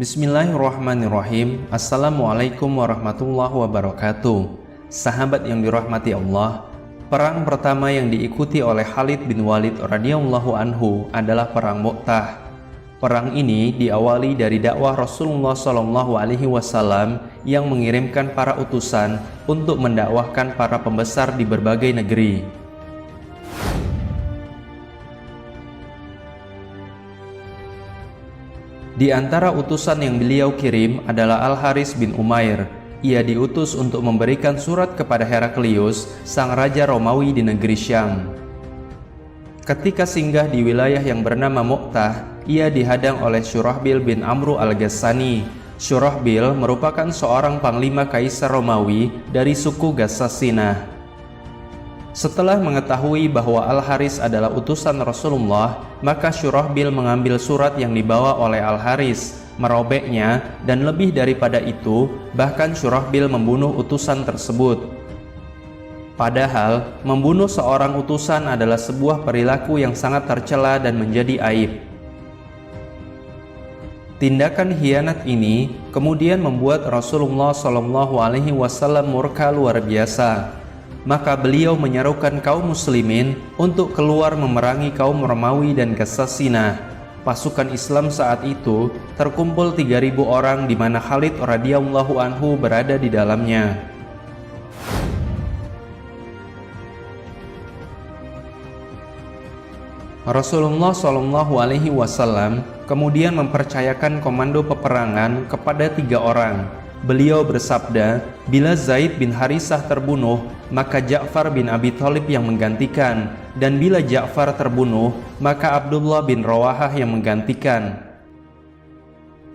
Bismillahirrahmanirrahim. Assalamualaikum warahmatullahi wabarakatuh. Sahabat yang dirahmati Allah, perang pertama yang diikuti oleh Khalid bin Walid radhiyallahu anhu adalah perang Mu'tah. Perang ini diawali dari dakwah Rasulullah SAW yang mengirimkan para utusan untuk mendakwahkan para pembesar di berbagai negeri. Di antara utusan yang beliau kirim adalah Al-Haris bin Umair. Ia diutus untuk memberikan surat kepada Heraklius, sang raja Romawi di negeri Syam. Ketika singgah di wilayah yang bernama Mu'tah, ia dihadang oleh Syurahbil bin Amru al-Ghassani. Syurahbil merupakan seorang panglima kaisar Romawi dari suku Ghassasinah. Setelah mengetahui bahwa Al-Haris adalah utusan Rasulullah, maka Syurahbil mengambil surat yang dibawa oleh Al-Haris, merobeknya, dan lebih daripada itu, bahkan Syurahbil membunuh utusan tersebut. Padahal, membunuh seorang utusan adalah sebuah perilaku yang sangat tercela dan menjadi aib. Tindakan khianat ini kemudian membuat Rasulullah SAW murka luar biasa. Maka beliau menyerukan kaum muslimin untuk keluar memerangi kaum Romawi dan Ghassasinah. Pasukan Islam saat itu terkumpul 3.000 orang di mana Khalid radhiyallahu anhu berada di dalamnya. Rasulullah SAW kemudian mempercayakan komando peperangan kepada 3 orang. Beliau bersabda, bila Zaid bin Harisah terbunuh, maka Ja'far bin Abi Thalib yang menggantikan, dan bila Ja'far terbunuh, maka Abdullah bin Rawahah yang menggantikan.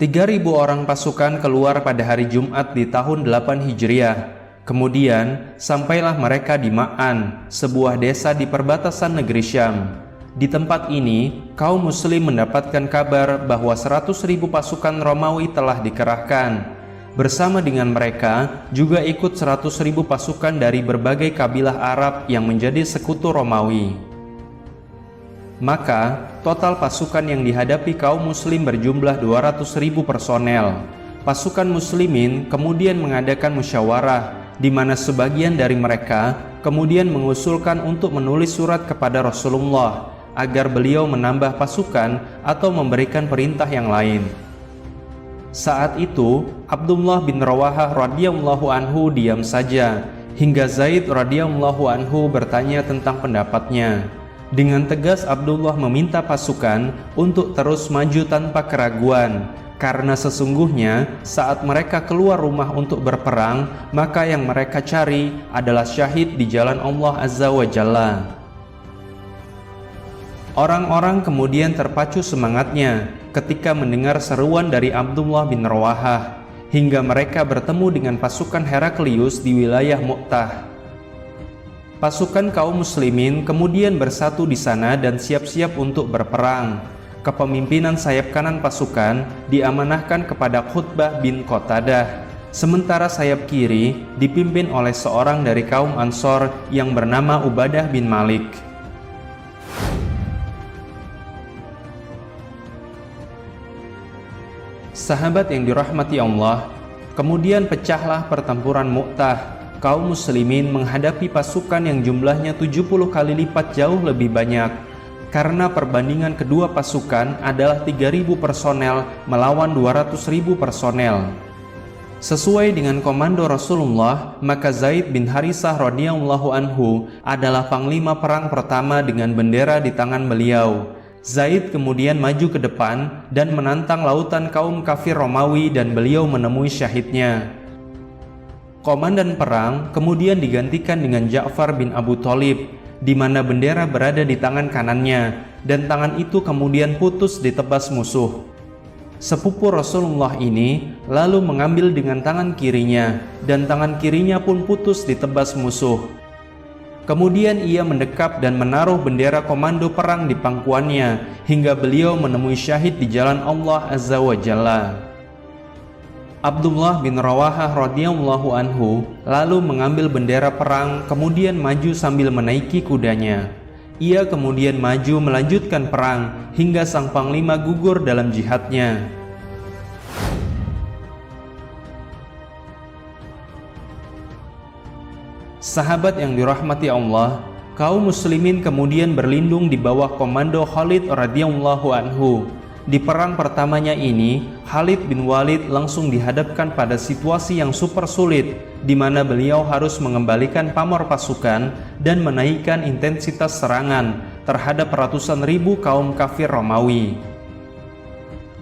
3.000 orang pasukan keluar pada hari Jumat di tahun 8 Hijriah. Kemudian, sampailah mereka di Ma'an, sebuah desa di perbatasan negeri Syam. Di tempat ini, kaum muslim mendapatkan kabar bahwa 100.000 pasukan Romawi telah dikerahkan. Bersama dengan mereka juga ikut 100.000 pasukan dari berbagai kabilah Arab yang menjadi sekutu Romawi. Maka total pasukan yang dihadapi kaum muslim berjumlah 200.000 personel. Pasukan muslimin kemudian mengadakan musyawarah, di mana sebagian dari mereka kemudian mengusulkan untuk menulis surat kepada Rasulullah agar beliau menambah pasukan atau memberikan perintah yang lain. Saat itu, Abdullah bin Rawahah radhiyallahu anhu diam saja, hingga Zaid radhiyallahu anhu bertanya tentang pendapatnya. Dengan tegas Abdullah meminta pasukan untuk terus maju tanpa keraguan, karena sesungguhnya saat mereka keluar rumah untuk berperang, maka yang mereka cari adalah syahid di jalan Allah Azza wa Jalla. Orang-orang kemudian terpacu semangatnya ketika mendengar seruan dari Abdullah bin Rawahah, hingga mereka bertemu dengan pasukan Heraklius di wilayah Mu'tah. Pasukan kaum muslimin kemudian bersatu di sana dan siap-siap untuk berperang. Kepemimpinan sayap kanan pasukan diamanahkan kepada Khutbah bin Qatadah, sementara sayap kiri dipimpin oleh seorang dari kaum Ansor yang bernama Ubadah bin Malik. Sahabat yang dirahmati Allah, kemudian pecahlah pertempuran Mu'tah. Kaum muslimin menghadapi pasukan yang jumlahnya 70 kali lipat jauh lebih banyak, karena perbandingan kedua pasukan adalah 3.000 personel melawan 200.000 personel. Sesuai dengan komando Rasulullah, maka Zaid bin Harisah radhiyallahu anhu adalah panglima perang pertama dengan bendera di tangan beliau. Zaid kemudian maju ke depan dan menantang lautan kaum kafir Romawi dan beliau menemui syahidnya. Komandan perang kemudian digantikan dengan Ja'far bin Abu Thalib, di mana bendera berada di tangan kanannya dan tangan itu kemudian putus ditebas musuh. Sepupu Rasulullah ini lalu mengambil dengan tangan kirinya dan tangan kirinya pun putus ditebas musuh. Kemudian ia mendekap dan menaruh bendera komando perang di pangkuannya hingga beliau menemui syahid di jalan Allah Azza wa Jalla. Abdullah bin Rawahah radhiyallahu anhu lalu mengambil bendera perang kemudian maju sambil menaiki kudanya. Ia kemudian maju melanjutkan perang hingga sang panglima gugur dalam jihadnya. Sahabat yang dirahmati Allah, kaum muslimin kemudian berlindung di bawah komando Khalid radhiyallahu anhu. Di perang pertamanya ini, Khalid bin Walid langsung dihadapkan pada situasi yang super sulit, di mana beliau harus mengembalikan pamor pasukan dan menaikkan intensitas serangan terhadap ratusan ribu kaum kafir Romawi.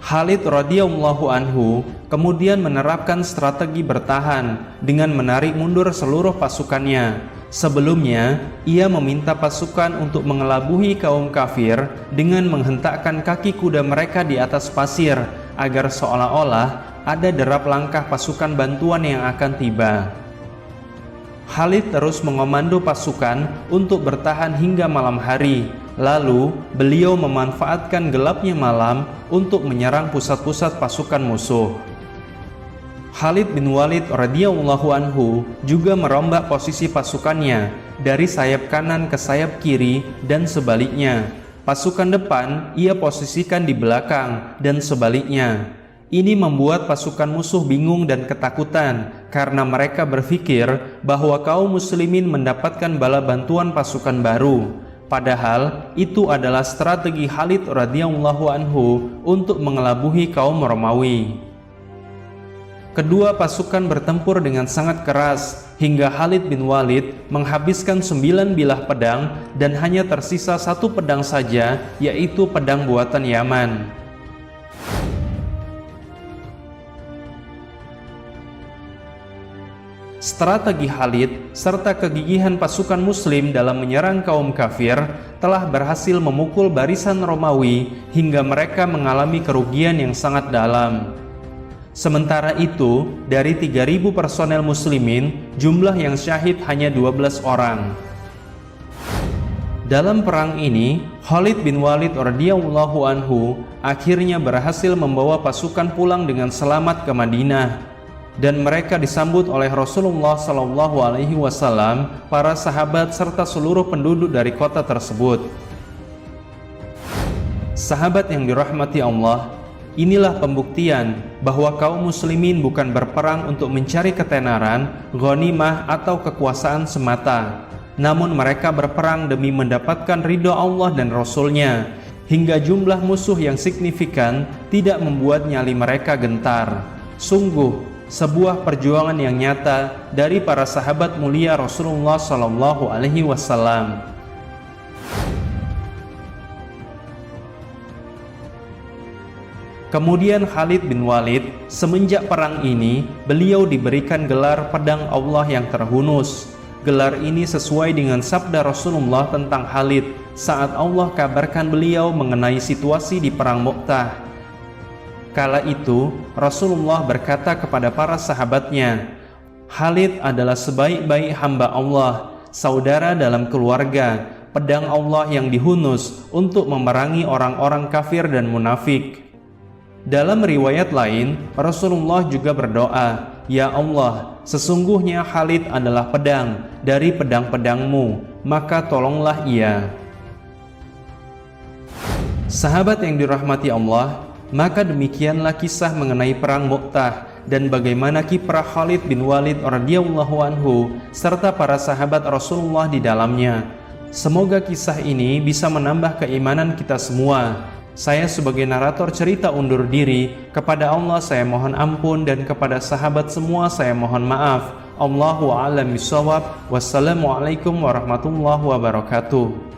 Khalid radhiyallahu anhu kemudian menerapkan strategi bertahan dengan menarik mundur seluruh pasukannya. Sebelumnya, ia meminta pasukan untuk mengelabuhi kaum kafir dengan menghentakkan kaki kuda mereka di atas pasir agar seolah-olah ada derap langkah pasukan bantuan yang akan tiba. Khalid terus mengomando pasukan untuk bertahan hingga malam hari. Lalu, beliau memanfaatkan gelapnya malam untuk menyerang pusat-pusat pasukan musuh. Khalid bin Walid radhiyallahu anhu juga merombak posisi pasukannya dari sayap kanan ke sayap kiri dan sebaliknya. Pasukan depan ia posisikan di belakang dan sebaliknya. Ini membuat pasukan musuh bingung dan ketakutan karena mereka berpikir bahwa kaum muslimin mendapatkan bala bantuan pasukan baru. Padahal itu adalah strategi Khalid radhiyallahu anhu untuk mengelabuhi kaum Romawi. Kedua pasukan bertempur dengan sangat keras hingga Khalid bin Walid menghabiskan 9 bilah pedang dan hanya tersisa 1 pedang saja, yaitu pedang buatan Yaman. Strategi Khalid serta kegigihan pasukan muslim dalam menyerang kaum kafir telah berhasil memukul barisan Romawi hingga mereka mengalami kerugian yang sangat dalam. Sementara itu, dari 3.000 personel muslimin, jumlah yang syahid hanya 12 orang. Dalam perang ini, Khalid bin Walid radhiyallahu anhu akhirnya berhasil membawa pasukan pulang dengan selamat ke Madinah, dan mereka disambut oleh Rasulullah SAW, para sahabat serta seluruh penduduk dari kota tersebut. Sahabat yang dirahmati Allah, inilah pembuktian bahwa kaum muslimin bukan berperang untuk mencari ketenaran, ghanimah atau kekuasaan semata. Namun mereka berperang demi mendapatkan ridho Allah dan Rasul-Nya, hingga jumlah musuh yang signifikan tidak membuat nyali mereka gentar. Sungguh, sebuah perjuangan yang nyata dari para sahabat mulia Rasulullah SAW. Kemudian Khalid bin Walid, semenjak perang ini, beliau diberikan gelar pedang Allah yang terhunus. Gelar ini sesuai dengan sabda Rasulullah tentang Khalid saat Allah kabarkan beliau mengenai situasi di perang Mu'tah. Kala itu, Rasulullah berkata kepada para sahabatnya, Khalid adalah sebaik-baik hamba Allah, saudara dalam keluarga, pedang Allah yang dihunus untuk memerangi orang-orang kafir dan munafik. Dalam riwayat lain, Rasulullah juga berdoa, Ya Allah, sesungguhnya Khalid adalah pedang dari pedang-pedangmu, maka tolonglah ia. Sahabat yang dirahmati Allah, maka demikianlah kisah mengenai perang Mu'tah dan bagaimana kiprah Khalid bin Walid radhiyallahu anhu serta para sahabat Rasulullah di dalamnya. Semoga kisah ini bisa menambah keimanan kita semua. Saya sebagai narator cerita undur diri. Kepada Allah saya mohon ampun dan kepada sahabat semua saya mohon maaf. Allahu a'lam bishawab. Wassalamualaikum warahmatullahi wabarakatuh.